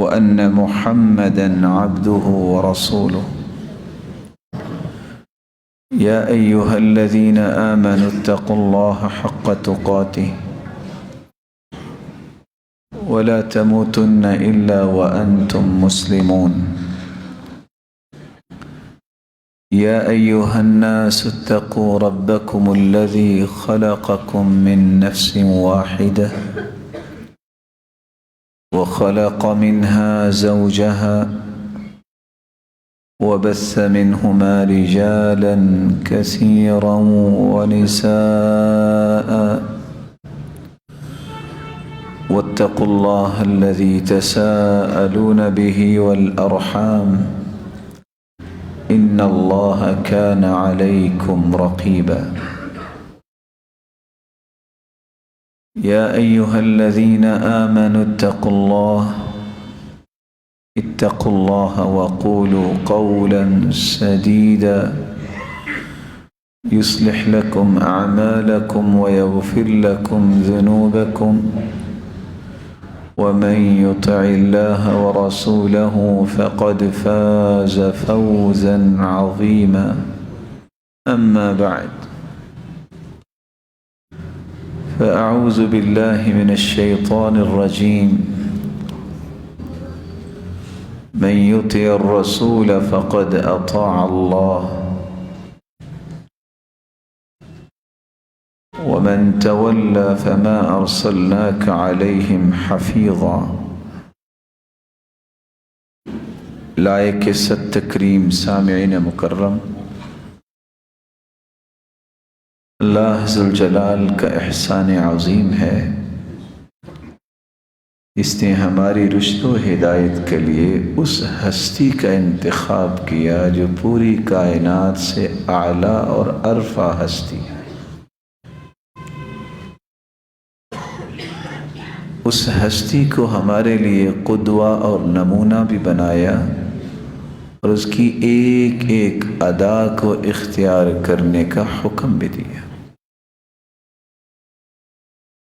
وأن محمدًا عبده ورسوله يا أيها الذين آمنوا اتقوا الله حق تقاته ولا تموتن إلا وأنتم مسلمون يا أيها الناس اتقوا ربكم الذي خلقكم من نفس واحدة وخلق منها زوجها وبث منهما رجالا كثيرا ونساء واتقوا الله الذي تساءلون به والأرحام إن الله كان عليكم رقيبا يا أيها الذين آمنوا اتقوا الله وقولوا قولا سديدا يصلح لكم أعمالكم ويغفر لكم ذنوبكم ومن يطع الله ورسوله فقد فاز فوزا عظيما أما بعد فأعوذ بالله من الشيطان الرجيم من يطع الرسول فقد أطاع الله ومن تولى فما أرسلناك عليهم حفيظا لائق ست تکریم سامعین مکرم، اللہ ذوالجلال کا احسان عظیم ہے، اس نے ہماری رشد و ہدایت کے لیے اس ہستی کا انتخاب کیا جو پوری کائنات سے اعلیٰ اور ارفع ہستی ہے۔ اس ہستی کو ہمارے لیے قدوہ اور نمونہ بھی بنایا اور اس کی ایک ایک ادا کو اختیار کرنے کا حکم بھی دیا۔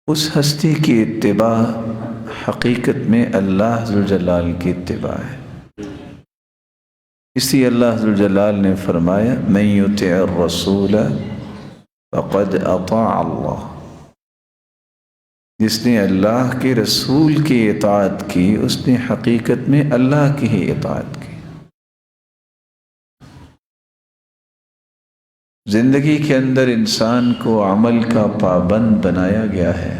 اس ہستی کی اتباع حقیقت میں اللہ ذوالجلال کی اتباع ہے، اس لیے اللہ ذوالجلال نے فرمایا من یطع الرسول فقد اطاع اللہ، جس نے اللہ کے رسول کی اطاعت کی اس نے حقیقت میں اللہ کی ہی اطاعت کی۔ زندگی کے اندر انسان کو عمل کا پابند بنایا گیا ہے،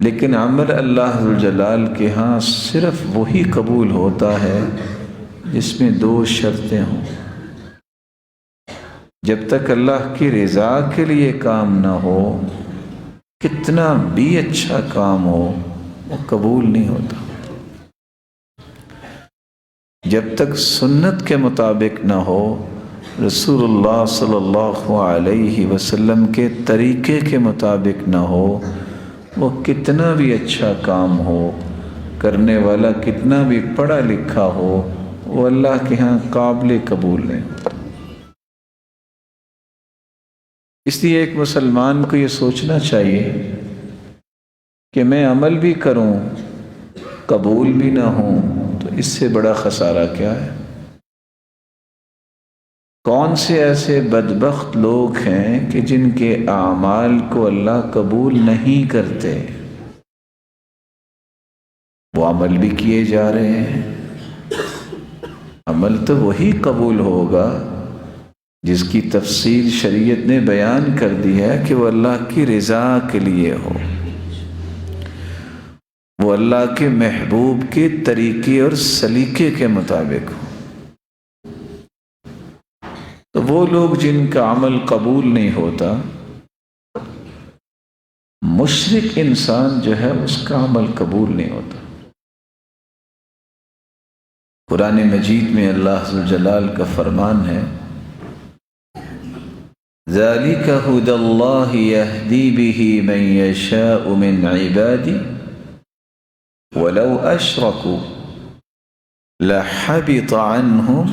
لیکن عمل اللہ ذوالجلال کے ہاں صرف وہی قبول ہوتا ہے جس میں دو شرطیں ہوں۔ جب تک اللہ کی رضا کے لیے کام نہ ہو، کتنا بھی اچھا کام ہو وہ قبول نہیں ہوتا۔ جب تک سنت کے مطابق نہ ہو، رسول اللہ صلی اللہ علیہ وسلم کے طریقے کے مطابق نہ ہو، وہ کتنا بھی اچھا کام ہو، کرنے والا کتنا بھی پڑھا لکھا ہو، وہ اللہ کے ہاں قابل قبول نہیں ہوتا۔ اس لیے ایک مسلمان کو یہ سوچنا چاہیے کہ میں عمل بھی کروں قبول بھی نہ ہوں تو اس سے بڑا خسارہ کیا ہے۔ کون سے ایسے بدبخت لوگ ہیں کہ جن کے اعمال کو اللہ قبول نہیں کرتے، وہ عمل بھی کیے جا رہے ہیں۔ عمل تو وہی قبول ہوگا جس کی تفصیل شریعت نے بیان کر دی ہے کہ وہ اللہ کی رضا کے لیے ہو، وہ اللہ کے محبوب کے طریقے اور سلیقے کے مطابق ہو۔ تو وہ لوگ جن کا عمل قبول نہیں ہوتا، مشرک انسان جو ہے اس کا عمل قبول نہیں ہوتا۔ قرآن مجید میں اللہ ذوالجلال کا فرمان ہے ذَلِكَ هُدَى اللَّهِ يَهْدِي بِهِ مَن يَشَاءُ مِنْ عِبَادِهِ وَلَوْ أَشْرَكُوا لَحَبِطَ عَنْهُمْ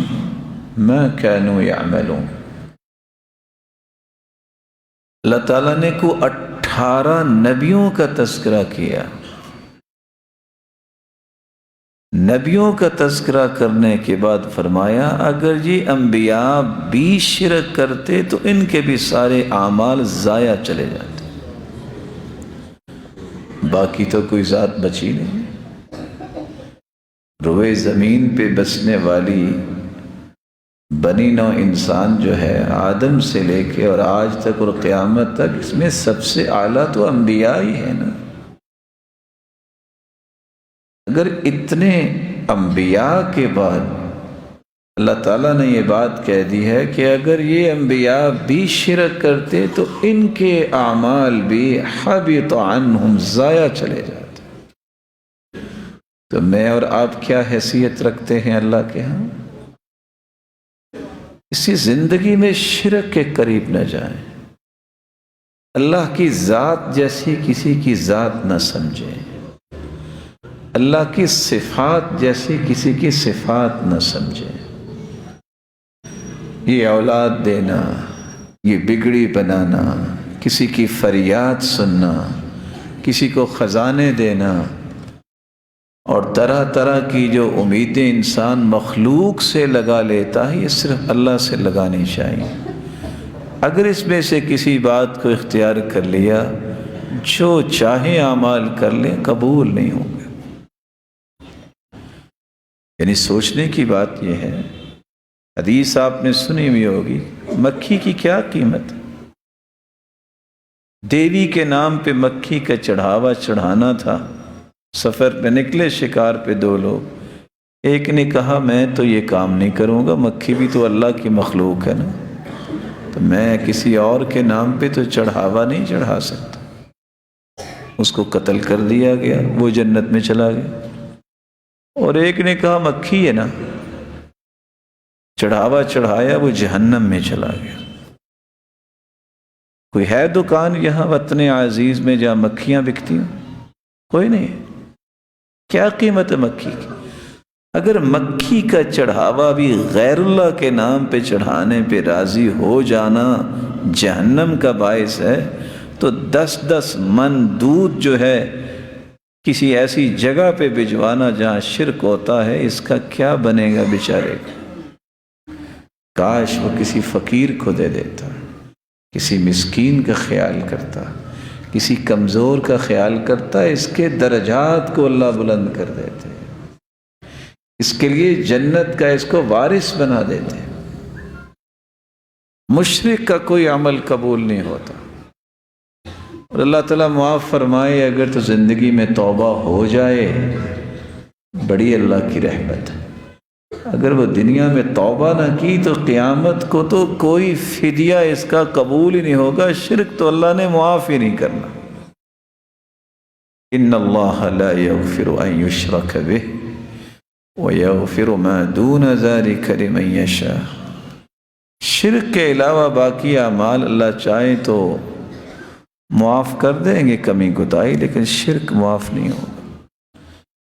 مَا كَانُوا يَعْمَلُونَ۔ اللہ تعالیٰ نے کو 18 نبیوں کا تذکرہ کیا، نبیوں کا تذکرہ کرنے کے بعد فرمایا اگر یہ انبیاء بھی شرک کرتے تو ان کے بھی سارے اعمال ضائع چلے جاتے، باقی تو کوئی ذات بچی نہیں۔ روئے زمین پہ بسنے والی بنی نو انسان جو ہے، آدم سے لے کے اور آج تک اور قیامت تک، اس میں سب سے اعلیٰ تو انبیاء ہی ہے نا۔ اگر اتنے انبیاء کے بعد اللہ تعالیٰ نے یہ بات کہہ دی ہے کہ اگر یہ انبیاء بھی شرک کرتے تو ان کے اعمال بھی حبط عنہم، ضائع چلے جاتے، تو میں اور آپ کیا حیثیت رکھتے ہیں اللہ کے ہاں؟ اسی زندگی میں شرک کے قریب نہ جائیں، اللہ کی ذات جیسی کسی کی ذات نہ سمجھیں، اللہ کی صفات جیسی کسی کی صفات نہ سمجھیں۔ یہ اولاد دینا، یہ بگڑی بنانا، کسی کی فریاد سننا، کسی کو خزانے دینا، اور طرح طرح کی جو امیدیں انسان مخلوق سے لگا لیتا ہے، یہ صرف اللہ سے لگانی چاہیے۔ اگر اس میں سے کسی بات کو اختیار کر لیا، جو چاہے اعمال کر لیں، قبول نہیں ہوں گے۔ یعنی سوچنے کی بات یہ ہے، حدیث آپ نے سنی ہوئی ہوگی، مکھی کی کیا قیمت ہے؟ دیوی کے نام پہ مکھی کا چڑھاوا چڑھانا تھا۔ سفر پہ نکلے شکار پہ دو لوگ، ایک نے کہا میں تو یہ کام نہیں کروں گا، مکھی بھی تو اللہ کی مخلوق ہے نا، تو میں کسی اور کے نام پہ تو چڑھاوا نہیں چڑھا سکتا۔ اس کو قتل کر دیا گیا، وہ جنت میں چلا گیا۔ اور ایک نے کہا مکھی ہے نا، چڑھاوا چڑھایا، وہ جہنم میں چلا گیا۔ کوئی ہے دکان یہاں وطن عزیز میں جہاں مکھیاں بکتی ہیں؟ کوئی نہیں۔ کیا قیمت ہے مکھی کی؟ اگر مکھی کا چڑھاوا بھی غیر اللہ کے نام پہ چڑھانے پہ راضی ہو جانا جہنم کا باعث ہے، تو 10 من دودھ جو ہے کسی ایسی جگہ پہ بھجوانا جہاں شرک ہوتا ہے، اس کا کیا بنے گا بیچارے کا؟ کاش وہ کسی فقیر کو دے دیتا، کسی مسکین کا خیال کرتا، کسی کمزور کا خیال کرتا، اس کے درجات کو اللہ بلند کر دیتے، اس کے لیے جنت کا اس کو وارث بنا دیتے۔ مشرک کا کوئی عمل قبول نہیں ہوتا، اور اللہ تعالیٰ معاف فرمائے اگر تو زندگی میں توبہ ہو جائے، بڑی اللہ کی رحمت ہے۔ اگر وہ دنیا میں توبہ نہ کی تو قیامت کو تو کوئی فدیہ اس کا قبول ہی نہیں ہوگا، شرک تو اللہ نے معاف ہی نہیں کرنا۔ ان اللہ لا یغفر ان یشرک بہ ویغفر ما دون ذلک لمن یشاء۔ شرک کے علاوہ باقی اعمال اللہ چاہے تو معاف کر دیں گے کمی کوتاہی، لیکن شرک معاف نہیں ہوگا۔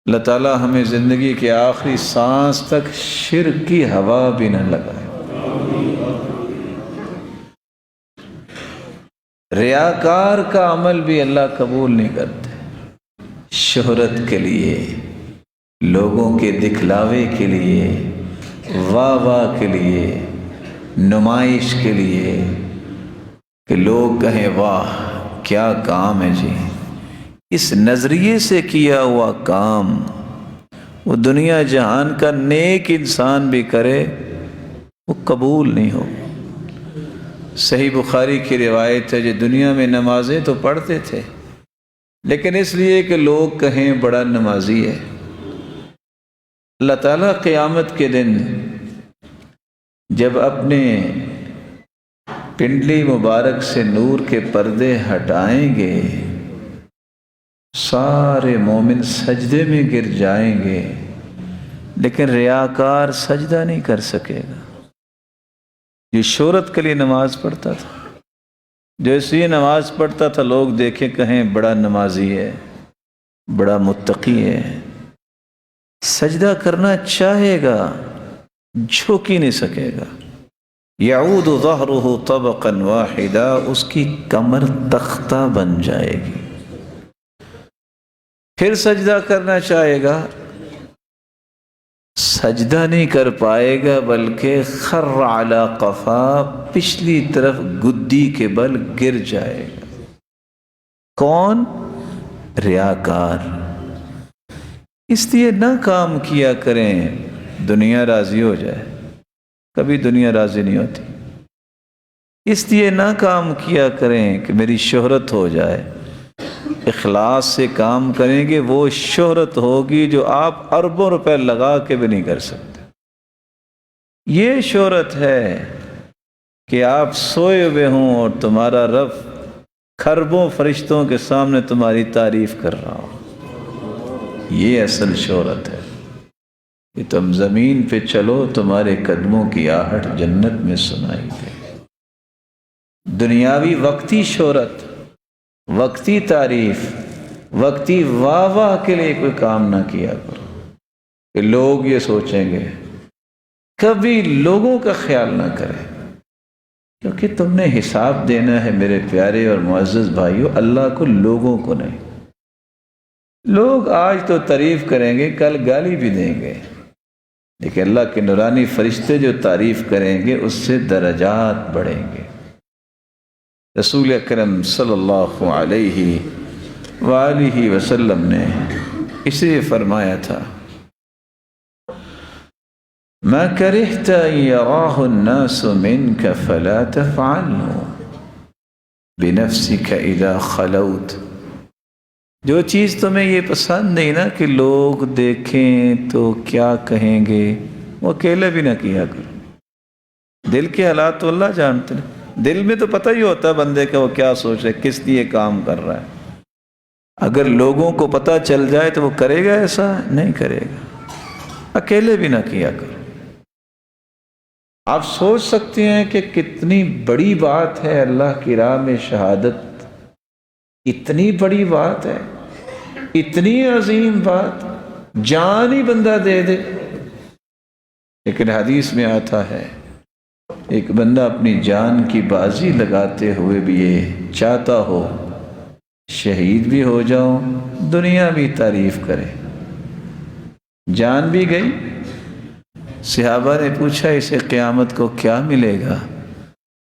اللہ تعالیٰ ہمیں زندگی کے آخری سانس تک شرک کی ہوا بھی نہ لگائے۔ ریاکار کا عمل بھی اللہ قبول نہیں کرتے، شہرت کے لیے، لوگوں کے دکھلاوے کے لیے، واہ واہ کے لیے، نمائش کے لیے، کہ لوگ کہیں واہ کیا کام ہے جی۔ اس نظریے سے کیا ہوا کام وہ دنیا جہان کا نیک انسان بھی کرے، وہ قبول نہیں ہو۔ صحیح بخاری کی روایت ہے، جو دنیا میں نمازیں تو پڑھتے تھے، لیکن اس لیے کہ لوگ کہیں بڑا نمازی ہے، اللہ تعالیٰ قیامت کے دن جب اپنے پنڈلی مبارک سے نور کے پردے ہٹائیں گے، سارے مومن سجدے میں گر جائیں گے، لیکن ریاکار سجدہ نہیں کر سکے گا۔ یہ شہرت کے لیے نماز پڑھتا تھا، جو اس لیے نماز پڑھتا تھا لوگ دیکھیں کہیں بڑا نمازی ہے، بڑا متقی ہے، سجدہ کرنا چاہے گا، جھک ہی نہیں سکے گا۔ یعود ظہرہ طبقا واحدا، اس کی کمر تختہ بن جائے گی۔ پھر سجدہ کرنا چاہے گا، سجدہ نہیں کر پائے گا بلکہ خر علی قفا، پچھلی طرف گدی کے بل گر جائے گا۔ کون؟ ریاکار۔ اس لیے نہ کام کیا کریں دنیا راضی ہو جائے، کبھی دنیا راضی نہیں ہوتی۔ اس لیے نہ کام کیا کریں کہ میری شہرت ہو جائے، اخلاص سے کام کریں گے وہ شہرت ہوگی جو آپ اربوں روپے لگا کے بھی نہیں کر سکتے۔ یہ شہرت ہے کہ آپ سوئے ہوئے ہوں اور تمہارا رب کھربوں فرشتوں کے سامنے تمہاری تعریف کر رہا ہو، یہ اصل شہرت ہے کہ تم زمین پہ چلو تمہارے قدموں کی آہٹ جنت میں سنائی دے۔ دنیاوی وقتی شہرت، وقتی تعریف، وقتی واہ واہ کے لیے کوئی کام نہ کیا کرو کہ لوگ یہ سوچیں گے، کبھی لوگوں کا خیال نہ کرے، کیونکہ تم نے حساب دینا ہے میرے پیارے اور معزز بھائیوں، اللہ کو، لوگوں کو نہیں۔ لوگ آج تو تعریف کریں گے، کل گالی بھی دیں گے، لیکن اللہ کے نورانی فرشتے جو تعریف کریں گے اس سے درجات بڑھیں گے۔ رسول اکرم صلی اللہ علیہ وآلہ وسلم نے اسے فرمایا تھا، ما کرہت ان یراہ الناس منک فلا تفعلہ بنفسک اذا خلوت۔ جو چیز تمہیں یہ پسند نہیں نا کہ لوگ دیکھیں تو کیا کہیں گے، وہ اکیلے بھی نہ کیا کرو۔ دل کے حالات تو اللہ جانتے ہیں، دل میں تو پتہ ہی ہوتا ہے بندے کا وہ کیا سوچ رہا ہے، کس لیے کام کر رہا ہے۔ اگر لوگوں کو پتہ چل جائے تو وہ کرے گا، ایسا نہیں کرے گا۔ اکیلے بھی نہ کیا کرو۔ آپ سوچ سکتے ہیں کہ کتنی بڑی بات ہے اللہ کی راہ میں شہادت، اتنی بڑی بات ہے، اتنی عظیم بات، جان ہی بندہ دے دے۔ لیکن حدیث میں آتا ہے ایک بندہ اپنی جان کی بازی لگاتے ہوئے بھی یہ چاہتا ہو شہید بھی ہو جاؤں، دنیا بھی تعریف کرے، جان بھی گئی۔ صحابہ نے پوچھا اسے قیامت کو کیا ملے گا؟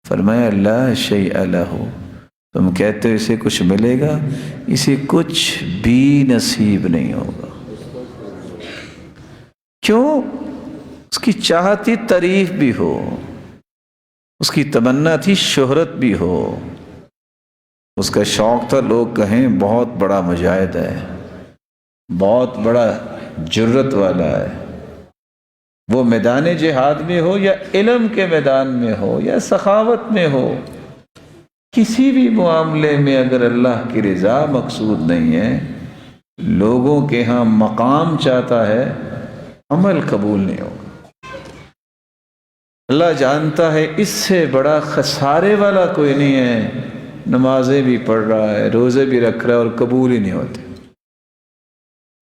فرمایا لا شیء لہ، تم کہتے ہو اسے کچھ ملے گا، اسے کچھ بھی نصیب نہیں ہوگا۔ کیوں؟ اس کی چاہت تھی تعریف بھی ہو، اس کی تمنا تھی شہرت بھی ہو، اس کا شوق تھا لوگ کہیں بہت بڑا مجاہد ہے، بہت بڑا جرت والا ہے۔ وہ میدان جہاد میں ہو یا علم کے میدان میں ہو یا سخاوت میں ہو، کسی بھی معاملے میں اگر اللہ کی رضا مقصود نہیں ہے، لوگوں کے ہاں مقام چاہتا ہے، عمل قبول نہیں ہوگا۔ اللہ جانتا ہے اس سے بڑا خسارے والا کوئی نہیں ہے، نمازیں بھی پڑھ رہا ہے، روزے بھی رکھ رہا ہے اور قبول ہی نہیں ہوتے۔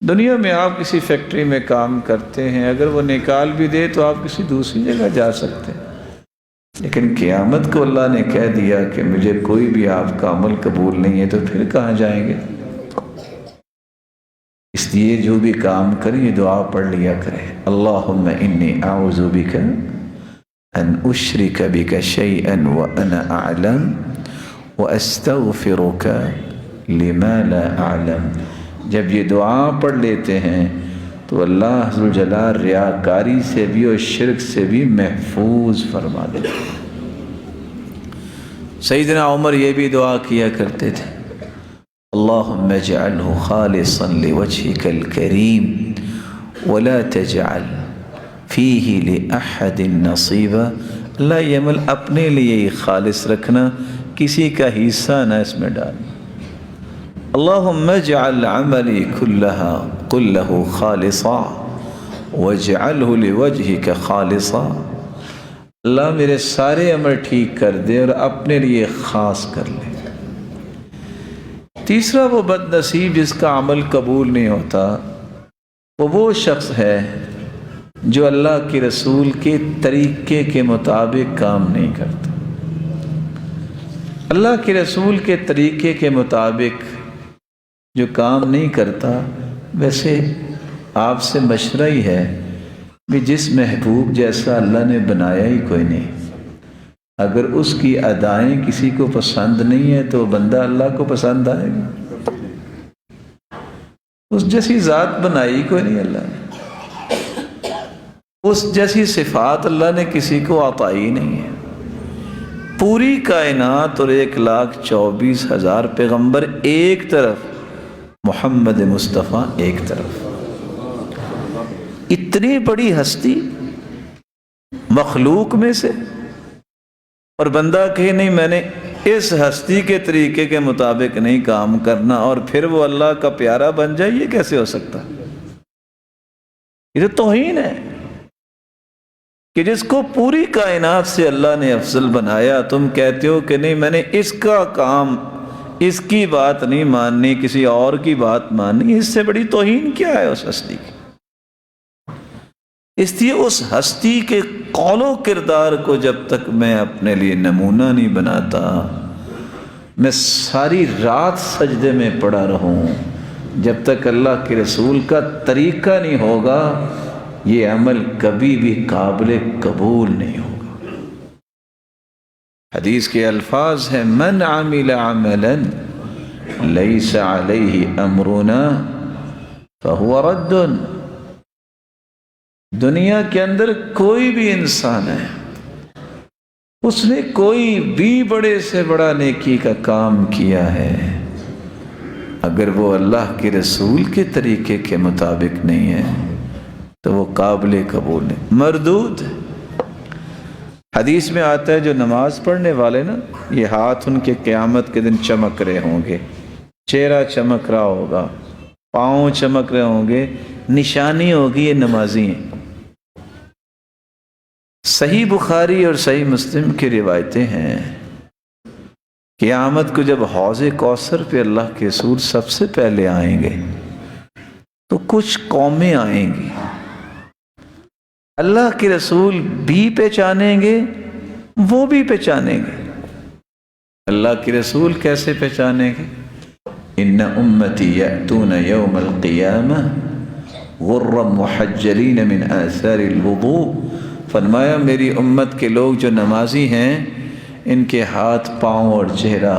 دنیا میں آپ کسی فیکٹری میں کام کرتے ہیں، اگر وہ نکال بھی دے تو آپ کسی دوسری جگہ جا سکتے ہیں، لیکن قیامت کو اللہ نے کہہ دیا کہ مجھے کوئی بھی آپ کا عمل قبول نہیں ہے، تو پھر کہاں جائیں گے؟ اس لیے جو بھی کام کریں یہ دعا پڑھ لیا کریں، اللہم انی اعوذ بک ان اشرک بک شیئا وانا اعلم واستغفرک لما لا اعلم۔ جب یہ دعا پڑھ لیتے ہیں تو اللہ عز و جل ریاکاری سے بھی اور شرک سے بھی محفوظ فرما دیتے ہیں۔ سیدنا عمر یہ بھی دعا کیا کرتے تھے، اللہم اجعلہ خالصا لوجہک الکریم ولا تجعل فیہ لأحد نصیبا۔ اللہ یہ عمل اپنے لیے ہی خالص رکھنا، کسی کا حصہ نہ اس میں ڈالنا۔ اللہم اجعل عملی کلہ خالصا واجعلہ لوجہک خالصا۔ اللہ میرے سارے عمل ٹھیک کر دے اور اپنے لیے خاص کر لے۔ تیسرا وہ بد نصیب جس کا عمل قبول نہیں ہوتا، وہ شخص ہے جو اللہ کے رسول کے طریقے کے مطابق کام نہیں کرتا۔ اللہ کے رسول کے طریقے کے مطابق جو کام نہیں کرتا، ویسے آپ سے مشورہ ہی ہے بھی جس محبوب جیسا اللہ نے بنایا ہی کوئی نہیں، اگر اس کی ادائیں کسی کو پسند نہیں ہے تو بندہ اللہ کو پسند آئے گا؟ اس جیسی ذات بنائی کوئی نہیں اللہ نے، اس جیسی صفات اللہ نے کسی کو عطائی نہیں ہے۔ پوری کائنات اور 1,24,000 پیغمبر ایک طرف، محمد مصطفیٰ ایک طرف، اتنی بڑی ہستی مخلوق میں سے، اور بندہ کہے نہیں میں نے اس ہستی کے طریقے کے مطابق نہیں کام کرنا اور پھر وہ اللہ کا پیارا بن جائے، یہ کیسے ہو سکتا؟ یہ تو توہین ہے کہ جس کو پوری کائنات سے اللہ نے افضل بنایا تم کہتے ہو کہ نہیں میں نے اس کا کام، اس کی بات نہیں ماننی، کسی اور کی بات ماننی۔ اس سے بڑی توہین کیا ہے اس ہستی کی؟ اس لیے اس ہستی کے قول و کردار کو جب تک میں اپنے لیے نمونہ نہیں بناتا، میں ساری رات سجدے میں پڑا رہوں، جب تک اللہ کے رسول کا طریقہ نہیں ہوگا یہ عمل کبھی بھی قابل قبول نہیں ہوگا۔ حدیث کے الفاظ ہیں من عمل عملا لیس علیہ امرنا فہو رد۔ دنیا کے اندر کوئی بھی انسان ہے، اس نے کوئی بھی بڑے سے بڑا نیکی کا کام کیا ہے، اگر وہ اللہ کے رسول کے طریقے کے مطابق نہیں ہے تو وہ قابل قبول نہیں، مردود ہے۔ حدیث میں آتا ہے جو نماز پڑھنے والے نا، یہ ہاتھ ان کے قیامت کے دن چمک رہے ہوں گے، چہرہ چمک رہا ہوگا، پاؤں چمک رہے ہوں گے، نشانی ہوگی یہ نمازی ہیں۔ صحیح بخاری اور صحیح مسلم کی روایتیں ہیں، قیامت کو جب حوض کوثر پہ اللہ کے رسول سب سے پہلے آئیں گے تو کچھ قومیں آئیں گی، اللہ کے رسول بھی پہچانیں گے، وہ بھی پہچانیں گے۔ اللہ کے رسول کیسے پہچانیں گے؟ ان امتی یأتون یوم القیامہ غرا محجلین من آثار الوضوء، فرمایا میری امت کے لوگ جو نمازی ہیں ان کے ہاتھ، پاؤں اور چہرہ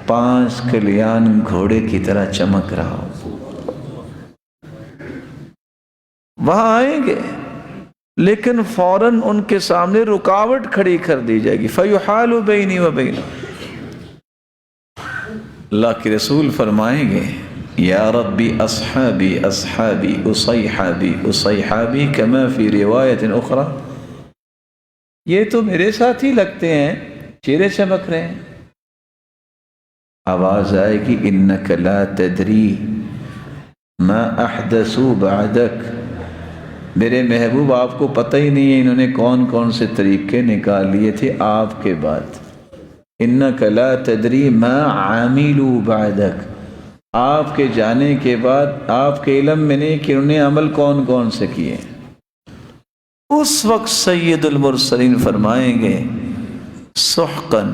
5 کلیان گھوڑے کی طرح چمک رہا ہو۔ وہاں آئیں گے لیکن فوراً ان کے سامنے رکاوٹ کھڑی کر دی جائے گی، فَيُحَالُ بَيْنِي وَبَيْنَهُمْ۔ اللہ کے رسول فرمائیں گے یا ربی اصحابی اصحابی اصیحابی اصیحابی کما فی روایت اخری، یہ تو میرے ساتھ ہی لگتے ہیں، چہرے چمک رہے ہیں۔ آواز آئے گی انک لا تدری ما احدثوا بعدک، میرے محبوب آپ کو پتہ ہی نہیں ہے انہوں نے کون کون سے طریقے نکال لیے تھے آپ کے بعد۔ انک لا تدری ما عاملوا بعدک، آپ کے جانے کے بعد آپ کے علم میں نہیں کہ انہوں نے عمل کون کون سے کیے۔ اس وقت سید المرسلین فرمائیں گے سحقاً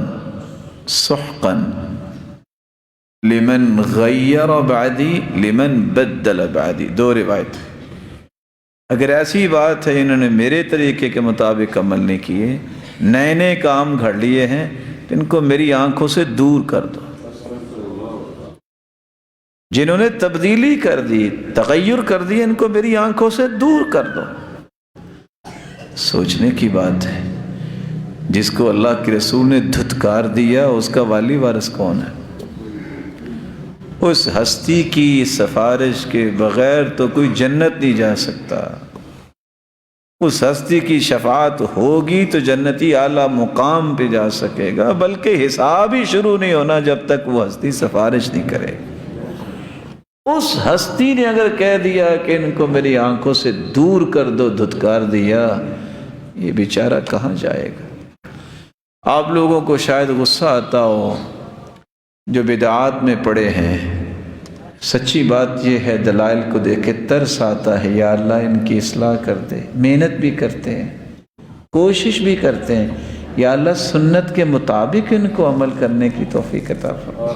سحقاً لمن غیر بعدی لمن بدل بعدی۔ 2 روایت، اگر ایسی بات ہے انہوں نے میرے طریقے کے مطابق عمل نہیں کیے، نئے نئے کام گھڑ لیے ہیں، ان کو میری آنکھوں سے دور کر دو۔ جنہوں نے تبدیلی کر دی، تغیر کر دی، ان کو میری آنکھوں سے دور کر دو۔ سوچنے کی بات ہے، جس کو اللہ کے رسول نے دھتکار دیا اس کا والی وارث کون ہے؟ اس ہستی کی سفارش کے بغیر تو کوئی جنت نہیں جا سکتا۔ اس ہستی کی شفاعت ہوگی تو جنتی اعلیٰ مقام پہ جا سکے گا، بلکہ حساب ہی شروع نہیں ہونا جب تک وہ ہستی سفارش نہیں کرے۔ اس ہستی نے اگر کہہ دیا کہ ان کو میری آنکھوں سے دور کر دو، دھتکار دیا، یہ بیچارہ کہاں جائے گا؟ آپ لوگوں کو شاید غصہ آتا ہو جو بدعات میں پڑے ہیں، سچی بات یہ ہے دلائل کو دیکھ کے ترس آتا ہے، یا اللہ ان کی اصلاح کر دے۔ محنت بھی کرتے ہیں، کوشش بھی کرتے ہیں، یا اللہ سنت کے مطابق ان کو عمل کرنے کی توفیق عطا فرما،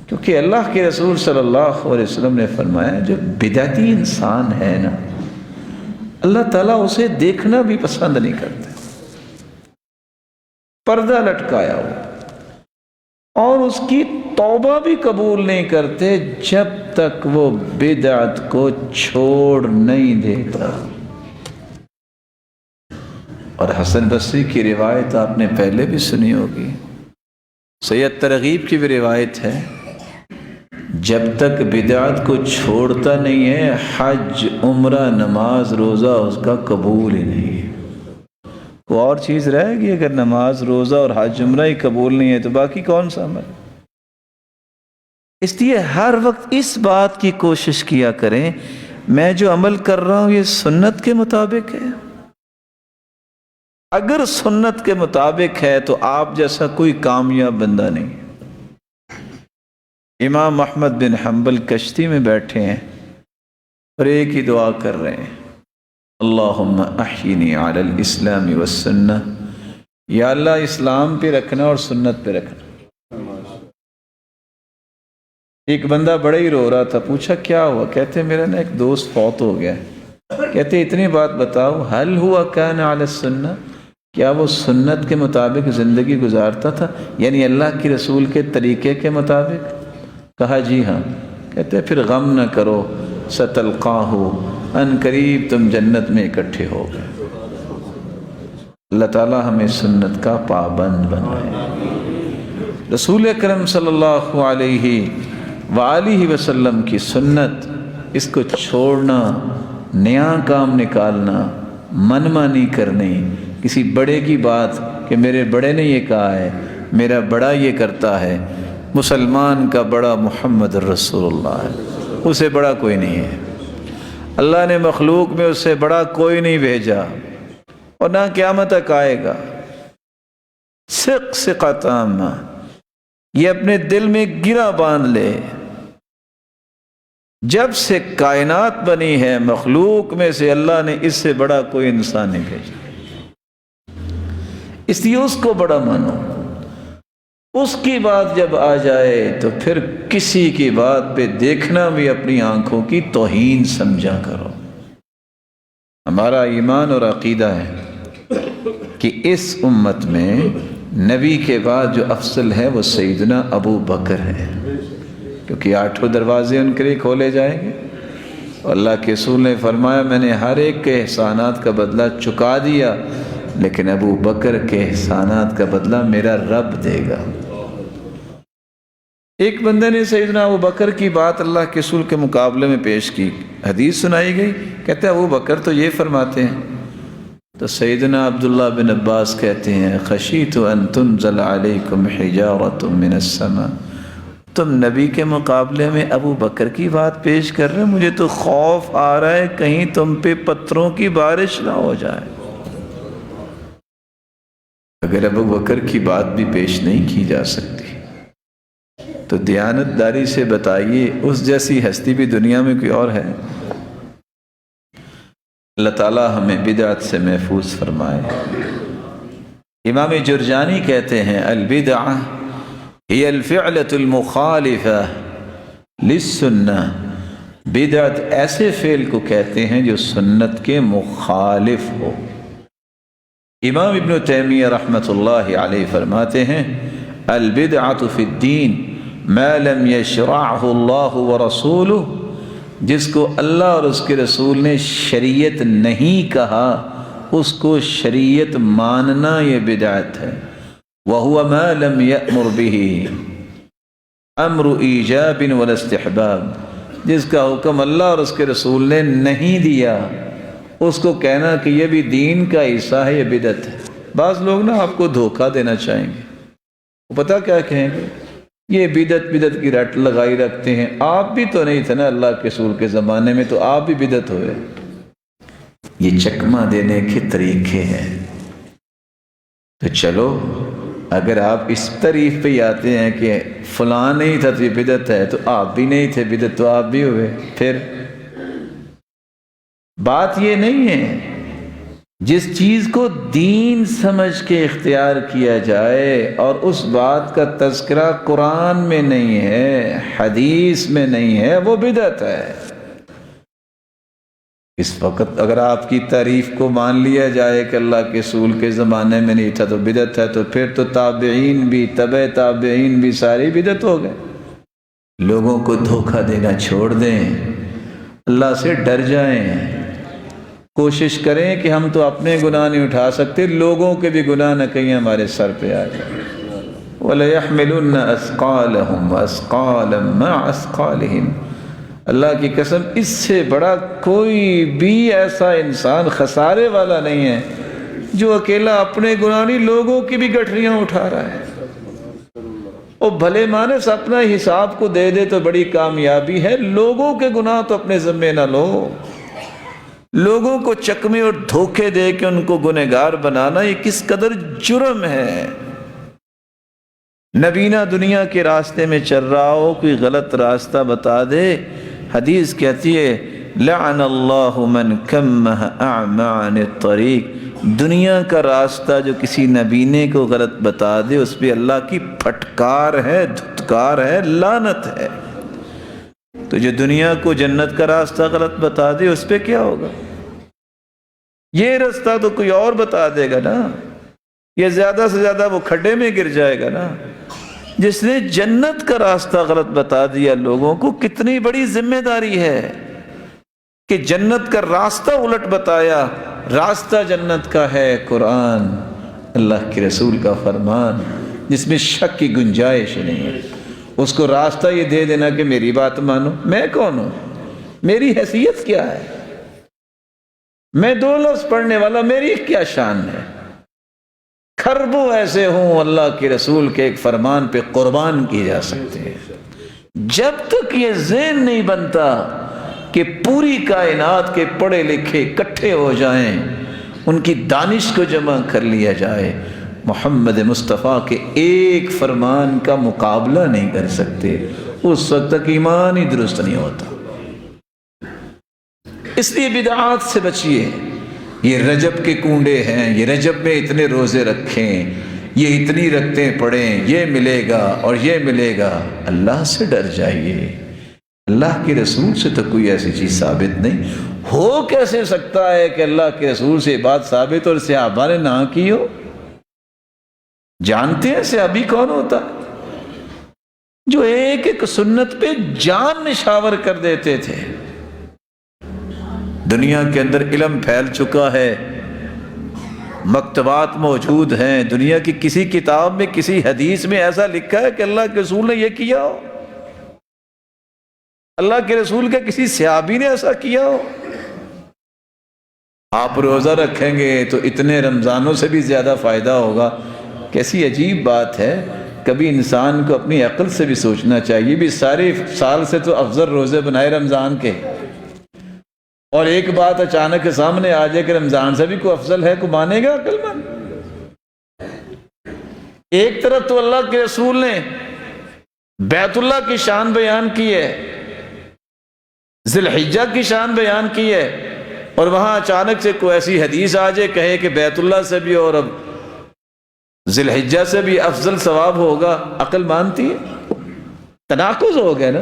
کیونکہ اللہ کے رسول صلی اللہ علیہ وسلم نے فرمایا جو بدعتی انسان ہے نا، اللہ تعالیٰ اسے دیکھنا بھی پسند نہیں کرتے، پردہ لٹکایا ہو، اور اس کی توبہ بھی قبول نہیں کرتے جب تک وہ بدعت کو چھوڑ نہیں دیتا۔ اور حسن بصری کی روایت آپ نے پہلے بھی سنی ہوگی، سید ترغیب کی بھی روایت ہے، جب تک بدعت کو چھوڑتا نہیں ہے حج عمرہ نماز روزہ اس کا قبول ہی نہیں ہے۔ کوئی اور چیز رہے گی؟ اگر نماز روزہ اور حج عمرہ ہی قبول نہیں ہے تو باقی کون سا عمل؟ اس لیے ہر وقت اس بات کی کوشش کیا کریں میں جو عمل کر رہا ہوں یہ سنت کے مطابق ہے۔ اگر سنت کے مطابق ہے تو آپ جیسا کوئی کامیاب بندہ نہیں۔ امام احمد بن حنبل کشتی میں بیٹھے ہیں اور ایک ہی دعا کر رہے ہیں، اللہم احینی علی الاسلام والسنہ، یا اللہ اسلام پہ رکھنا اور سنت پہ رکھنا۔ ایک بندہ بڑا ہی رو رہا تھا، پوچھا کیا ہوا؟ کہتے میرا نا ایک دوست فوت ہو گیا ہے۔ کہتے اتنی بات بتاؤ، حل ہوا کان علی السنہ، کیا وہ سنت کے مطابق زندگی گزارتا تھا، یعنی اللہ کے رسول کے طریقے کے مطابق؟ کہا جی ہاں۔ کہتے پھر غم نہ کرو، ستلقاہ، ان قریب تم جنت میں اکٹھے ہو گئے۔ اللہ تعالی ہمیں سنت کا پابند بنائے۔ رسول اکرم صلی اللہ علیہ وآلہ وسلم کی سنت، اس کو چھوڑنا، نیا کام نکالنا، منمانی کرنی، کسی بڑے کی بات کہ میرے بڑے نے یہ کہا ہے، میرا بڑا یہ کرتا ہے۔ مسلمان کا بڑا محمد رسول اللہ ہے، اسے بڑا کوئی نہیں ہے۔ اللہ نے مخلوق میں اس سے بڑا کوئی نہیں بھیجا اور نہ قیامت تک آئے گا۔ ثقہ تامہ، یہ اپنے دل میں گرہ باندھ لے، جب سے کائنات بنی ہے مخلوق میں سے اللہ نے اس سے بڑا کوئی انسان نہیں بھیجا، اس لیے اس کو بڑا مانو۔ اس کی بات جب آ جائے تو پھر کسی کی بات پہ دیکھنا بھی اپنی آنکھوں کی توہین سمجھا کرو۔ ہمارا ایمان اور عقیدہ ہے کہ اس امت میں نبی کے بعد جو افضل ہے وہ سیدنا ابو بکر ہے، کیونکہ 8 دروازے ان کے لیے کھولے جائیں گے۔ اور اللہ کے رسول نے فرمایا میں نے ہر ایک کے احسانات کا بدلہ چکا دیا، لیکن ابو بکر کے احسانات کا بدلہ میرا رب دے گا۔ ایک بندے نے سیدنا ابو بکر کی بات اللہ کے رسول کے مقابلے میں پیش کی، حدیث سنائی گئی، کہتے ہیں ابو بکر تو یہ فرماتے ہیں۔ تو سیدنا عبداللہ بن عباس کہتے ہیں خشیت ان تنزل علیکم حجارۃ من السماء، تم نبی کے مقابلے میں ابو بکر کی بات پیش کر رہے، مجھے تو خوف آ رہا ہے کہیں تم پہ پتھروں کی بارش نہ ہو جائے۔ اگر ابو بکر کی بات بھی پیش نہیں کی جا سکتی تو دیانت داری سے بتائیے اس جیسی ہستی بھی دنیا میں کوئی اور ہے؟ اللہ تعالی ہمیں بدعت سے محفوظ فرمائے۔ امام جرجانی کہتے ہیں البدعہ ہی الفعلۃ المخالفہ للسنہ، بدعت ایسے فعل کو کہتے ہیں جو سنت کے مخالف ہو۔ امام ابن تیمیہ رحمۃ اللہ علیہ فرماتے ہیں البدعۃ فی الدین ما لم یشرعہ اللہ ورسولہ، جس کو اللہ اور اس کے رسول نے شریعت نہیں کہا اس کو شریعت ماننا یہ بدعت ہے۔ وَهُوَ مَا لَمْ يَأْمُرْ بِهِ أَمْرُ إِيجَابٍ وَلَا اسْتِحْبَابٍ، جس کا حکم اللہ اور اس کے رسول نے نہیں دیا اس کو کہنا کہ یہ بھی دین کا حصہ ہے، یہ بدعت ہے۔ بعض لوگ نا آپ کو دھوکہ دینا چاہیں گے، وہ پتہ کیا کہیں گے، یہ بدعت کی رٹ لگائی رکھتے ہیں، آپ بھی تو نہیں تھے نا اللہ کے رسول کے زمانے میں، تو آپ بھی بدعت ہوئے۔ یہ چکمہ دینے کے طریقے ہیں۔ تو چلو اگر آپ اس تعریف پہ ہی آتے ہیں کہ فلاں نہیں تھا تو یہ بدعت ہے، تو آپ بھی نہیں تھے بدعت تو آپ بھی ہوئے۔ پھر بات یہ نہیں ہے، جس چیز کو دین سمجھ کے اختیار کیا جائے اور اس بات کا تذکرہ قرآن میں نہیں ہے، حدیث میں نہیں ہے، وہ بدعت ہے۔ اس وقت اگر آپ کی تعریف کو مان لیا جائے کہ اللہ کے رسول کے زمانے میں نہیں تھا تو بدعت ہے، تو پھر تو تابعین بھی، تبع تابعین بھی ساری بدعت ہو گئے۔ لوگوں کو دھوکہ دینا چھوڑ دیں، اللہ سے ڈر جائیں، کوشش کریں کہ ہم تو اپنے گناہ نہیں اٹھا سکتے، لوگوں کے بھی گناہ نہ کہیں ہمارے سر پہ آ جائے۔ وَلَيَحْمِلُنَّ أَثْقَالَهُمْ وَأَثْقَالًا مَعَ أَثْقَالِهِمْ۔ اللہ کی قسم، اس سے بڑا کوئی بھی ایسا انسان خسارے والا نہیں ہے جو اکیلا اپنے گناہ نہیں لوگوں کی بھی گٹھریاں اٹھا رہا ہے۔ اور بھلے مانس اپنا حساب کو دے دے تو بڑی کامیابی ہے، لوگوں کے گناہ تو اپنے ذمے نہ لو۔ لوگوں کو چکمے اور دھوکے دے کے ان کو گنہگار بنانا یہ کس قدر جرم ہے۔ نبینا دنیا کے راستے میں چل رہا ہو، کوئی غلط راستہ بتا دے، حدیث کہتی ہے لعن اللہ من کمہ اعمى عن الطریق، دنیا کا راستہ جو کسی نبینے کو غلط بتا دے اس پہ اللہ کی پھٹکار ہے، دھتکار ہے، لعنت ہے۔ تو جو دنیا کو جنت کا راستہ غلط بتا دے اس پہ کیا ہوگا؟ یہ راستہ تو کوئی اور بتا دے گا نا، یہ زیادہ سے زیادہ وہ کھڈے میں گر جائے گا نا۔ جس نے جنت کا راستہ غلط بتا دیا لوگوں کو، کتنی بڑی ذمہ داری ہے کہ جنت کا راستہ الٹ بتایا۔ راستہ جنت کا ہے قرآن، اللہ کے رسول کا فرمان، جس میں شک کی گنجائش نہیں ہے۔ اس کو راستہ یہ دے دینا کہ میری بات مانو، میں کون ہوں، میری حیثیت کیا ہے، میں 2 لفظ پڑھنے والا، میری کیا شان ہے۔ کھربوں ایسے ہوں اللہ کے رسول کے ایک فرمان پہ قربان کی جا سکتے ہیں۔ جب تک یہ ذہن نہیں بنتا کہ پوری کائنات کے پڑھے لکھے اکٹھے ہو جائیں، ان کی دانش کو جمع کر لیا جائے، محمد مصطفیٰ کے ایک فرمان کا مقابلہ نہیں کر سکتے، اس وقت تک ایمان ہی درست نہیں ہوتا۔ اس لیے بدعات سے بچیے۔ یہ رجب کے کنڈے ہیں، یہ رجب میں اتنے روزے رکھیں، یہ اتنی رکعتیں پڑھیں، یہ ملے گا اور یہ ملے گا۔ اللہ سے ڈر جائیے، اللہ کے رسول سے تو کوئی ایسی چیز ثابت نہیں۔ ہو کیسے سکتا ہے کہ اللہ کے رسول سے بات ثابت اور صحابہ نے نہ کی ہو؟ جانتے ہیں صحابی کون ہوتا ہے؟ جو ایک ایک سنت پہ جان نشاور کر دیتے تھے۔ دنیا کے اندر علم پھیل چکا ہے، مکتبات موجود ہیں، دنیا کی کسی کتاب میں کسی حدیث میں ایسا لکھا ہے کہ اللہ کے رسول نے یہ کیا ہو، اللہ کے رسول کے کسی صحابی نے ایسا کیا ہو۔ آپ روزہ رکھیں گے تو اتنے رمضانوں سے بھی زیادہ فائدہ ہوگا۔ کیسی عجیب بات ہے، کبھی انسان کو اپنی عقل سے بھی سوچنا چاہیے، بھی سارے سال سے تو افضل روزے بنائے رمضان کے، اور ایک بات اچانک کے سامنے آ جائے کہ رمضان سے بھی کوئی افضل ہے، کو مانے گا عقل مند؟ ایک طرف تو اللہ کے رسول نے بیت اللہ کی شان بیان کی ہے، ذی الحجہ کی شان بیان کی ہے، اور وہاں اچانک سے کوئی ایسی حدیث آ جائے کہے کہ بیت اللہ سے بھی اور ذی الحجہ سے بھی افضل ثواب ہوگا، عقل مانتی ہے؟ تناقض ہو گیا نا۔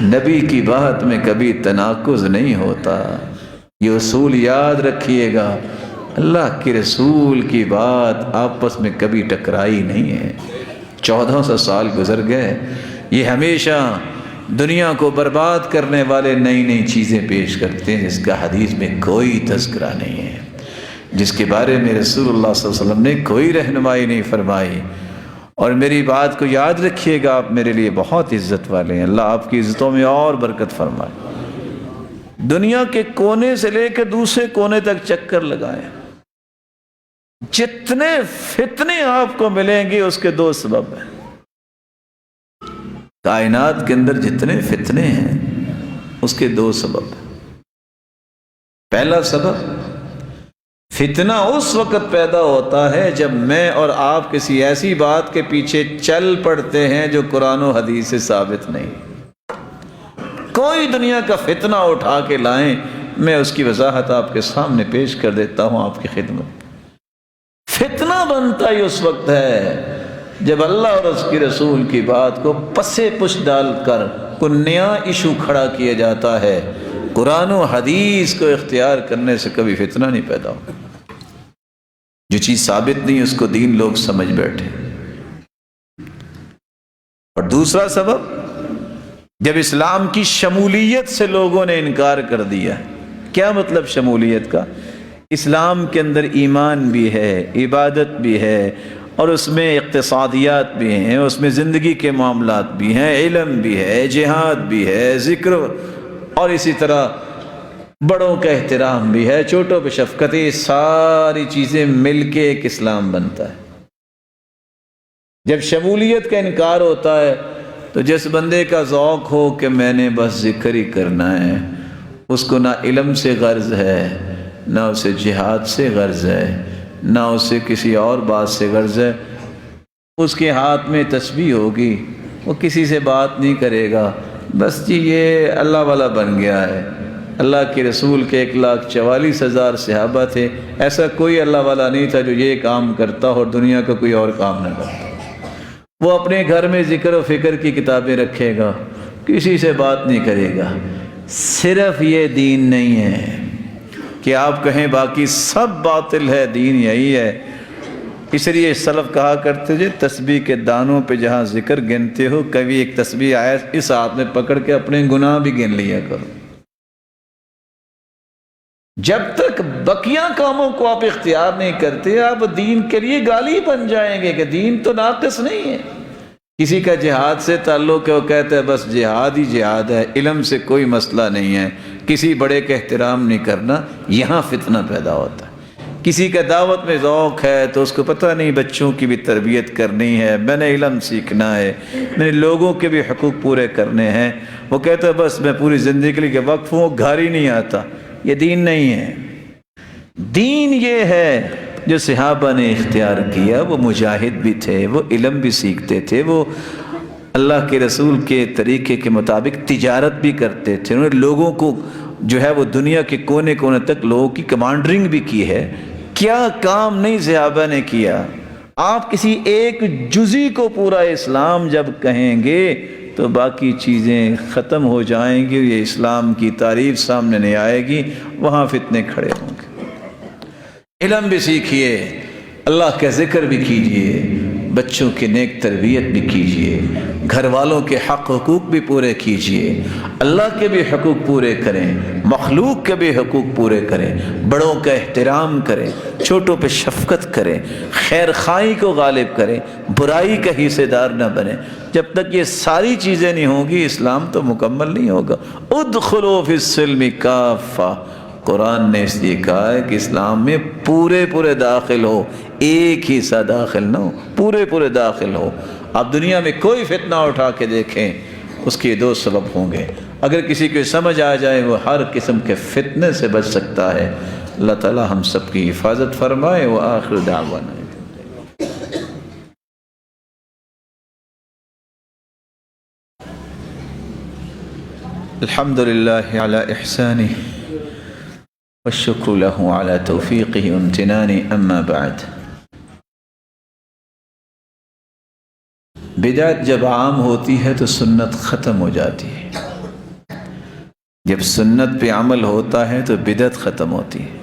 نبی کی بات میں کبھی تناقض نہیں ہوتا، یہ اصول یاد رکھیے گا۔ اللہ کے رسول کی بات آپس میں کبھی ٹکرائی نہیں ہے۔ 1400 سال گزر گئے، یہ ہمیشہ دنیا کو برباد کرنے والے نئی نئی چیزیں پیش کرتے ہیں جس کا حدیث میں کوئی تذکرہ نہیں ہے، جس کے بارے میں رسول اللہ صلی اللہ علیہ وسلم نے کوئی رہنمائی نہیں فرمائی۔ اور میری بات کو یاد رکھیے گا، آپ میرے لیے بہت عزت والے ہیں، اللہ آپ کی عزتوں میں اور برکت فرمائے۔ دنیا کے کونے سے لے کے دوسرے کونے تک چکر لگائیں، جتنے فتنے آپ کو ملیں گے اس کے 2 سبب ہیں۔ کائنات کے اندر جتنے فتنے ہیں اس کے 2 سبب ہیں۔ پہلا سبب، فتنہ اس وقت پیدا ہوتا ہے جب میں اور آپ کسی ایسی بات کے پیچھے چل پڑتے ہیں جو قرآن و حدیث سے ثابت نہیں۔ کوئی دنیا کا فتنہ اٹھا کے لائیں، میں اس کی وضاحت آپ کے سامنے پیش کر دیتا ہوں آپ کی خدمت۔ فتنہ بنتا ہی اس وقت ہے جب اللہ اور اس کی رسول کی بات کو پسے پش ڈال کر کوئی نیا ایشو کھڑا کیا جاتا ہے، قرآن و حدیث کو اختیار کرنے سے کبھی فتنہ نہیں پیدا ہوگا۔ جو چیز ثابت نہیں اس کو دین لوگ سمجھ بیٹھے۔ اور دوسرا سبب، جب اسلام کی شمولیت سے لوگوں نے انکار کر دیا۔ کیا مطلب شمولیت کا؟ اسلام کے اندر ایمان بھی ہے، عبادت بھی ہے، اور اس میں اقتصادیات بھی ہیں، اس میں زندگی کے معاملات بھی ہیں، علم بھی ہے، جہاد بھی ہے، ذکر، اور اسی طرح بڑوں کا احترام بھی ہے، چھوٹوں پہ شفقت، یہ ساری چیزیں مل کے ایک اسلام بنتا ہے۔ جب شمولیت کا انکار ہوتا ہے تو جس بندے کا ذوق ہو کہ میں نے بس ذکر ہی کرنا ہے، اس کو نہ علم سے غرض ہے، نہ اسے جہاد سے غرض ہے، نہ اسے کسی اور بات سے غرض ہے۔ اس کے ہاتھ میں تسبیح ہوگی، وہ کسی سے بات نہیں کرے گا، بس جی یہ اللہ والا بن گیا ہے۔ اللہ کے رسول کے 1,44,000 صحابہ تھے، ایسا کوئی اللہ والا نہیں تھا جو یہ کام کرتا اور دنیا کا کوئی اور کام نہ کرتا۔ وہ اپنے گھر میں ذکر و فکر کی کتابیں رکھے گا، کسی سے بات نہیں کرے گا۔ صرف یہ دین نہیں ہے کہ آپ کہیں باقی سب باطل ہے، دین یہی ہے۔ اس لیے سلف کہا کرتے تھے تسبیح کے دانوں پہ جہاں ذکر گنتے ہو، کبھی ایک تسبیح آئے اس ہاتھ میں پکڑ کے اپنے گناہ بھی گن لیا کرو۔ جب تک بقیہ کاموں کو آپ اختیار نہیں کرتے، آپ دین کے لیے گالی بن جائیں گے کہ دین تو ناقص نہیں ہے۔ کسی کا جہاد سے تعلق ہے، وہ کہتا ہے بس جہاد ہی جہاد ہے، علم سے کوئی مسئلہ نہیں ہے، کسی بڑے کا احترام نہیں کرنا، یہاں فتنہ پیدا ہوتا ہے۔ کسی کا دعوت میں ذوق ہے تو اس کو پتہ نہیں بچوں کی بھی تربیت کرنی ہے، میں نے علم سیکھنا ہے، میں نے لوگوں کے بھی حقوق پورے کرنے ہیں، وہ کہتا ہے بس میں پوری زندگی کے لیے وقف ہوں، گھر ہی نہیں آتا۔ یہ دین نہیں ہے۔ دین یہ ہے جو صحابہ نے اختیار کیا، وہ مجاہد بھی تھے، وہ علم بھی سیکھتے تھے، وہ اللہ کے رسول کے طریقے کے مطابق تجارت بھی کرتے تھے، انہوں نے لوگوں کو جو ہے وہ دنیا کے کونے کونے تک لوگوں کی کمانڈرنگ بھی کی ہے۔ کیا کام نہیں صحابہ نے کیا؟ آپ کسی ایک جزی کو پورا اسلام جب کہیں گے تو باقی چیزیں ختم ہو جائیں گی، یہ اسلام کی تعریف سامنے نہیں آئے گی، وہاں فتنے کھڑے ہوں گے۔ علم بھی سیکھیے، اللہ کا ذکر بھی کیجئے، بچوں کی نیک تربیت بھی کیجئے، گھر والوں کے حق حقوق بھی پورے کیجئے، اللہ کے بھی حقوق پورے کریں، مخلوق کے بھی حقوق پورے کریں، بڑوں کا احترام کریں، چھوٹوں پہ شفقت کریں، خیر خواہی کو غالب کریں، برائی کا حصے دار نہ بنیں۔ جب تک یہ ساری چیزیں نہیں ہوں گی اسلام تو مکمل نہیں ہوگا۔ ادخلوا فی السلم کافہ، قرآن نے اس لیے کہا ہے کہ اسلام میں پورے داخل ہو، ایک ہی سا داخل نہ ہو، پورے داخل ہو۔ آپ دنیا میں کوئی فتنہ اٹھا کے دیکھیں، اس کے دو سبب ہوں گے۔ اگر کسی کو سمجھ آ جائے وہ ہر قسم کے فتنے سے بچ سکتا ہے۔ اللہ تعالی ہم سب کی حفاظت فرمائے۔ وآخر دعوانا الحمد للہ علی احسانہ والشکر لہ علی توفیقہ وامتنانہ، اما بعد۔ بدعت جب عام ہوتی ہے تو سنت ختم ہو جاتی ہے، جب سنت پہ عمل ہوتا ہے تو بدعت ختم ہوتی ہے۔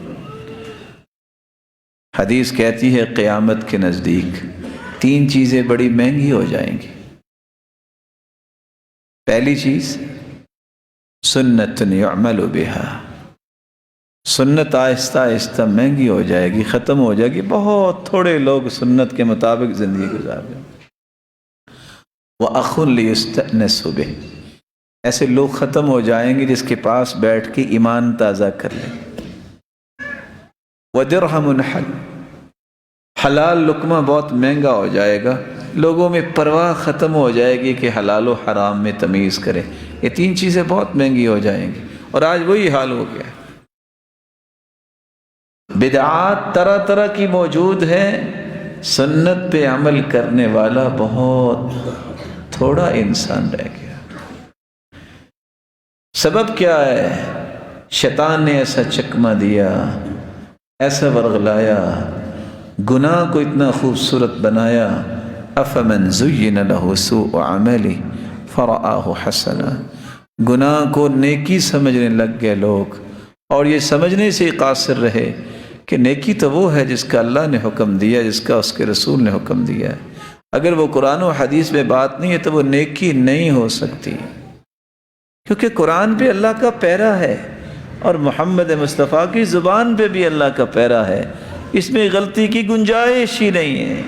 حدیث کہتی ہے قیامت کے نزدیک 3 چیزیں بڑی مہنگی ہو جائیں گی۔ پہلی چیز سنت یعمل بہا، سنت آہستہ آہستہ مہنگی ہو جائے گی، ختم ہو جائے گی، بہت تھوڑے لوگ سنت کے مطابق زندگی گزار رہے ہیں۔ وَأَخٌ لِيُسْتَأْنَسُ بِهِ، ایسے لوگ ختم ہو جائیں گے جس کے پاس بیٹھ کے ایمان تازہ کر لیں۔ وَدِرْهَمٌ حَلْ، حلال لقمہ بہت مہنگا ہو جائے گا، لوگوں میں پرواہ ختم ہو جائے گی کہ حلال و حرام میں تمیز کرے۔ یہ 3 چیزیں بہت مہنگی ہو جائیں گی، اور آج وہی حال ہو گیا ہے۔ بدعات طرح طرح کی موجود ہیں، سنت پہ عمل کرنے والا بہت تھوڑا انسان رہ گیا۔ سبب کیا ہے؟ شیطان نے ایسا چکمہ دیا، ایسا ورغلایا، گناہ کو اتنا خوبصورت بنایا۔ افمن زین لہ سوء عملہ فرآہ حسنا، گناہ کو نیکی سمجھنے لگ گئے لوگ، اور یہ سمجھنے سے قاصر رہے کہ نیکی تو وہ ہے جس کا اللہ نے حکم دیا، جس کا اس کے رسول نے حکم دیا ہے۔ اگر وہ قرآن و حدیث میں بات نہیں ہے تو وہ نیکی نہیں ہو سکتی، کیونکہ قرآن پہ اللہ کا پیرا ہے اور محمد مصطفیٰ کی زبان پہ بھی اللہ کا پیرا ہے، اس میں غلطی کی گنجائش ہی نہیں ہے۔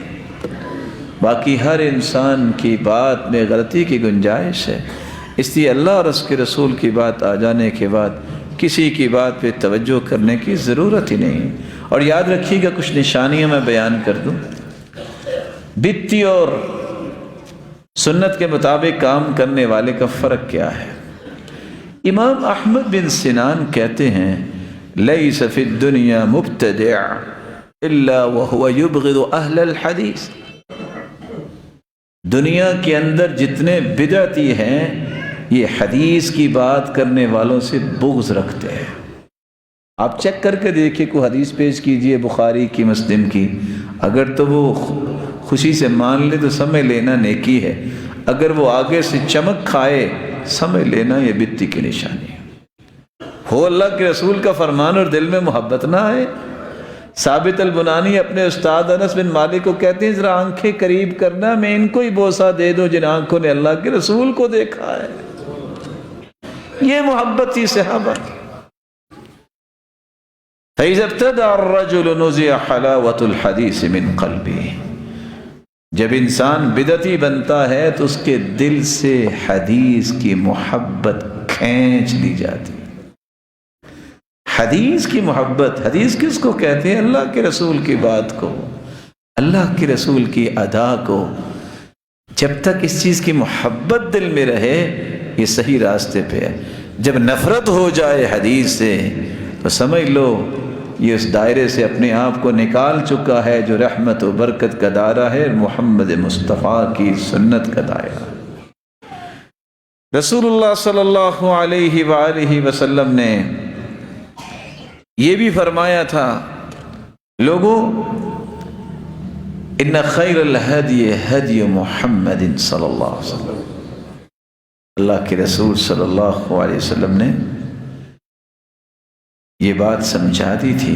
باقی ہر انسان کی بات میں غلطی کی گنجائش ہے، اس لیے اللہ اور اس کے رسول کی بات آ جانے کے بعد کسی کی بات پہ توجہ کرنے کی ضرورت ہی نہیں۔ اور یاد رکھیے گا، کچھ نشانیاں میں بیان کر دوں۔ بدعتی اور سنت کے مطابق کام کرنے والے کا فرق کیا ہے؟ امام احمد بن سنان کہتے ہیں لیس فی الدنیا مبتدع الا وهو یبغض اہل الحدیث۔ دنیا کے اندر جتنے بدعتی ہیں یہ حدیث کی بات کرنے والوں سے بغض رکھتے ہیں۔ آپ چیک کر کے دیکھیں، کوئی حدیث پیش کیجئے بخاری کی، مسلم کی، اگر تو وہ خوشی سے مان لے تو سمجھ لینا نیکی ہے، اگر وہ آگے سے چمک کھائے سمجھ لینا یہ بدعتی کی نشانی ہے۔ ہو اللہ کے رسول کا فرمان اور دل میں محبت نہ آئے۔ ثابت البنانی اپنے استاد انس بن مالک کو کہتے ہیں ذرا آنکھیں قریب کرنا، میں ان کو ہی بوسہ دے دو جن آنکھوں نے اللہ کے رسول کو دیکھا ہے۔ یہ محبت ہی صحابہ۔ فَإِذَا ابْتَدَعَ الرَّجُلُ نُزِعَ حَلَاوَةُ الْحَدِيثِ مِنْ قَلْبِهِ۔ جب انسان بدعتی بنتا ہے تو اس کے دل سے حدیث کی محبت کھینچ لی جاتی۔ حدیث کی محبت، حدیث کس کو کہتے ہیں؟ اللہ کے رسول کی بات کو، اللہ کے رسول کی ادا کو۔ جب تک اس چیز کی محبت دل میں رہے یہ صحیح راستے پہ ہے۔ جب نفرت ہو جائے حدیث سے تو سمجھ لو یہ اس دائرے سے اپنے آپ کو نکال چکا ہے جو رحمت و برکت کا دائرہ ہے، محمد مصطفیٰ کی سنت کا دائرہ۔ رسول اللہ صلی اللہ علیہ وآلہ وسلم نے یہ بھی فرمایا تھا، لوگوں ان خیر الہدی ہدی محمد صلی اللہ علیہ وسلم۔ اللہ کے رسول صلی اللہ علیہ وسلم نے یہ بات سمجھا دی تھی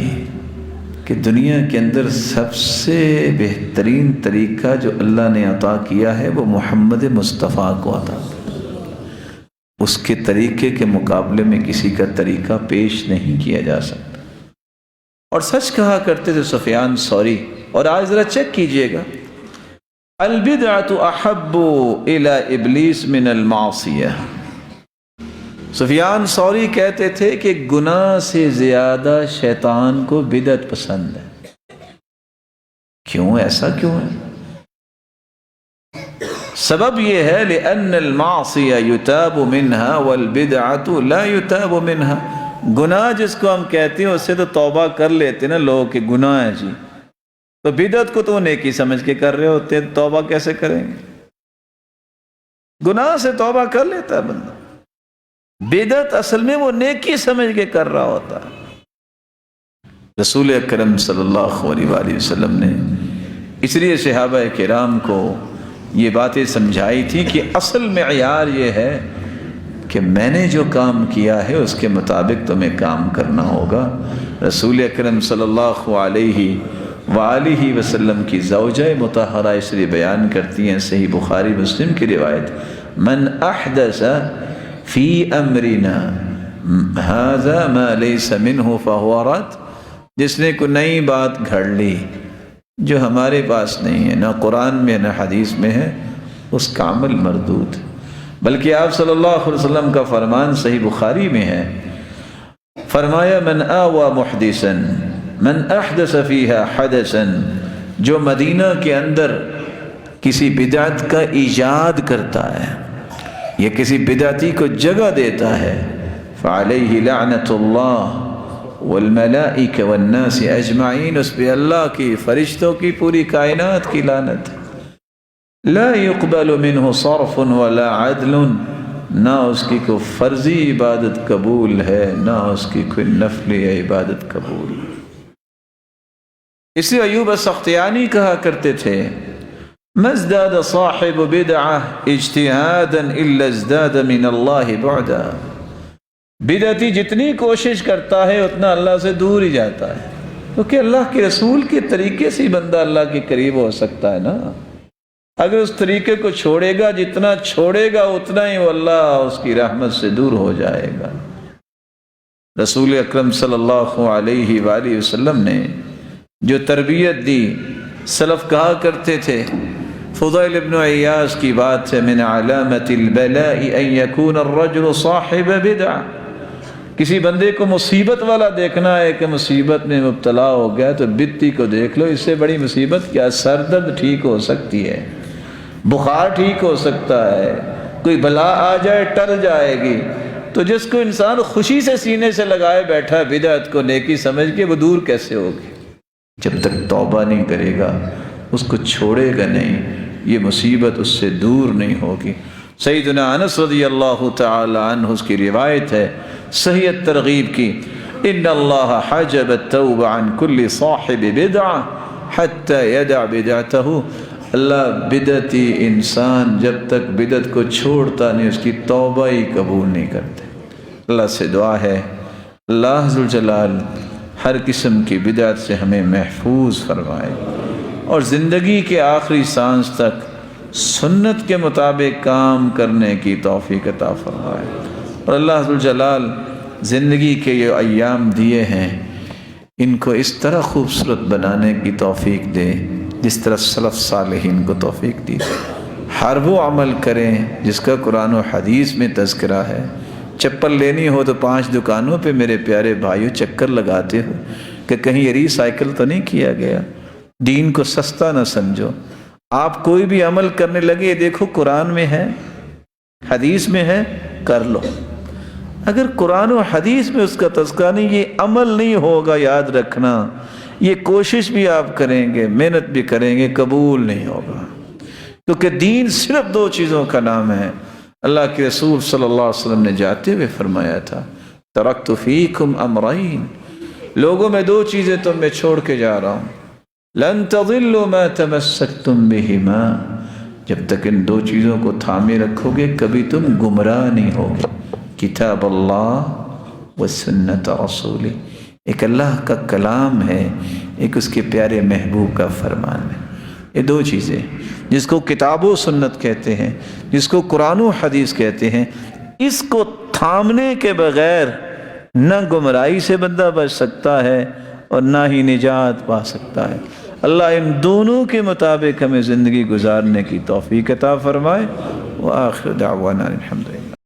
کہ دنیا کے اندر سب سے بہترین طریقہ جو اللہ نے عطا کیا ہے وہ محمد مصطفیٰ کو عطا کیا۔ اس کے طریقے کے مقابلے میں کسی کا طریقہ پیش نہیں کیا جا سکتا۔ اور سچ کہا کرتے تھے سفیان ثوری، اور آج ذرا چیک کیجئے گا، البدعۃ احب الی ابلیس من المعصیہ۔ سفیان ثوری کہتے تھے کہ گناہ سے زیادہ شیطان کو بدعت پسند ہے۔ کیوں؟ ایسا کیوں ہے؟ سبب یہ ہے لأن المعصیہ یتاب منہا والبدعۃ لا یتاب منہا۔ گناہ جس کو ہم کہتے ہیں اس سے تو توبہ کر لیتے نا لوگ کہ گناہ ہے جی، تو بدعت کو تو نیکی سمجھ کے کر رہے ہوتے ہیں، توبہ کیسے کریں گے؟ گناہ سے توبہ کر لیتا ہے بندہ، بدعت اصل میں وہ نیکی سمجھ کے کر رہا ہوتا ہے۔ رسول اکرم صلی اللہ علیہ وآلہ وسلم نے اس لیے صحابہ کرام کو یہ باتیں سمجھائی تھی کہ اصل معیار یہ ہے کہ میں نے جو کام کیا ہے اس کے مطابق تمہیں کام کرنا ہوگا۔ رسول اکرم صلی اللہ علیہ وآلہ وسلم کی زوجہ مطہرہ اس لیے بیان کرتی ہیں، صحیح بخاری مسلم کی روایت، من احدث فی امرنا ھذا ما لیس منہ فہو رد۔ جس نے کوئی نئی بات گھڑ لی جو ہمارے پاس نہیں ہے، نہ قرآن میں نہ حدیث میں ہے، اس کا عمل مردود۔ بلکہ آپ صلی اللہ علیہ وسلم کا فرمان صحیح بخاری میں ہے، فرمایا من آوى محدثا من احدث فیہا حدثا، جو مدینہ کے اندر کسی بدعت کا ایجاد کرتا ہے یا کسی بدعتی کو جگہ دیتا ہے، فعلیہ لعنت اللہ والملائکہ والناس اجمعین، اس پہ اللہ کی، فرشتوں کی، پوری کائنات کی لعنت ہے۔ لا يقبل منہ صرف ولا عدل، نہ اس کی کوئی فرضی عبادت قبول ہے نہ اس کی کوئی نفلی عبادت قبول۔ اس لیے ایوب السختیانی کہا کرتے تھے مزداد صاحب بدعہ اجتہادا الا ازداد من اللہ بعدا، بدعتی جتنی کوشش کرتا ہے اتنا اللہ سے دور ہی جاتا ہے، کیونکہ اللہ کے رسول کے طریقے سے ہی بندہ اللہ کے قریب ہو سکتا ہے نا۔ اگر اس طریقے کو چھوڑے گا، جتنا چھوڑے گا اتنا ہی وہ اللہ اس کی رحمت سے دور ہو جائے گا۔ رسول اکرم صلی اللہ علیہ وآلہ وسلم نے جو تربیت دی، سلف کہا کرتے تھے، فضیل ابن عیاض کی بات ہے، من علامت البلاء ان یکون الرجل صاحب بدعہ، کسی بندے کو مصیبت والا دیکھنا ہے کہ مصیبت میں مبتلا ہو گیا تو بدعتی کو دیکھ لو، اس سے بڑی مصیبت کیا؟ سر درد ٹھیک ہو سکتی ہے، بخار ٹھیک ہو سکتا ہے، کوئی بلا آ جائے ٹل جائے گی۔ تو جس کو انسان خوشی سے سینے سے لگائے بیٹھا بدعت کو نیکی سمجھ کے، وہ دور کیسے ہوگی؟ جب تک توبہ نہیں کرے گا، اس کو چھوڑے گا نہیں، یہ مصیبت اس سے دور نہیں ہوگی۔ سیدنا انس رضی اللہ تعالی عنہ اس کی روایت ہے صحیح ترغیب کی، ان اللہ حجب التوبہ عن کل صاحب بدعہ حتی یدع بدعتہ، اللہ بدعتی انسان جب تک بدعت کو چھوڑتا نہیں اس کی توبہ ہی قبول نہیں کرتے۔ اللہ سے دعا ہے اللہ ذوالجلال ہر قسم کی بدعت سے ہمیں محفوظ فرمائے اور زندگی کے آخری سانس تک سنت کے مطابق کام کرنے کی توفیق عطا فرمائے، اور اللہ ذوالجلال زندگی کے یہ ایام دیے ہیں ان کو اس طرح خوبصورت بنانے کی توفیق دے جس طرح سلف صالحین کو توفیق دی۔ ہر وہ عمل کریں جس کا قرآن و حدیث میں تذکرہ ہے۔ چپل لینی ہو تو 5 دکانوں پہ میرے پیارے بھائیوں چکر لگاتے ہو کہ کہیں ری سائیکل تو نہیں کیا گیا۔ دین کو سستا نہ سمجھو، آپ کوئی بھی عمل کرنے لگے دیکھو قرآن میں ہے، حدیث میں ہے، کر لو۔ اگر قرآن و حدیث میں اس کا تذکرہ نہیں، یہ عمل نہیں ہوگا، یاد رکھنا، یہ کوشش بھی آپ کریں گے، محنت بھی کریں گے، قبول نہیں ہوگا، کیونکہ دین صرف 2 چیزوں کا نام ہے۔ اللہ کے رسول صلی اللہ علیہ وسلم نے جاتے ہوئے فرمایا تھا، ترکت فیکم امرین، لوگوں میں 2 چیزیں تم میں چھوڑ کے جا رہا ہوں، لن تضلوا ما تمسکتم بہما، جب تک ان 2 چیزوں کو تھامے رکھو گے کبھی تم گمراہ نہیں ہوگے، کتاب اللہ و سنت رسولی، ایک اللہ کا کلام ہے، ایک اس کے پیارے محبوب کا فرمان ہے۔ یہ 2 چیزیں جس کو کتاب و سنت کہتے ہیں، جس کو قرآن و حدیث کہتے ہیں، اس کو تھامنے کے بغیر نہ گمراہی سے بندہ بچ سکتا ہے اور نہ ہی نجات پا سکتا ہے۔ اللہ ان دونوں کے مطابق ہمیں زندگی گزارنے کی توفیق عطا فرمائے۔ وآخر دعوانا الحمد للہ۔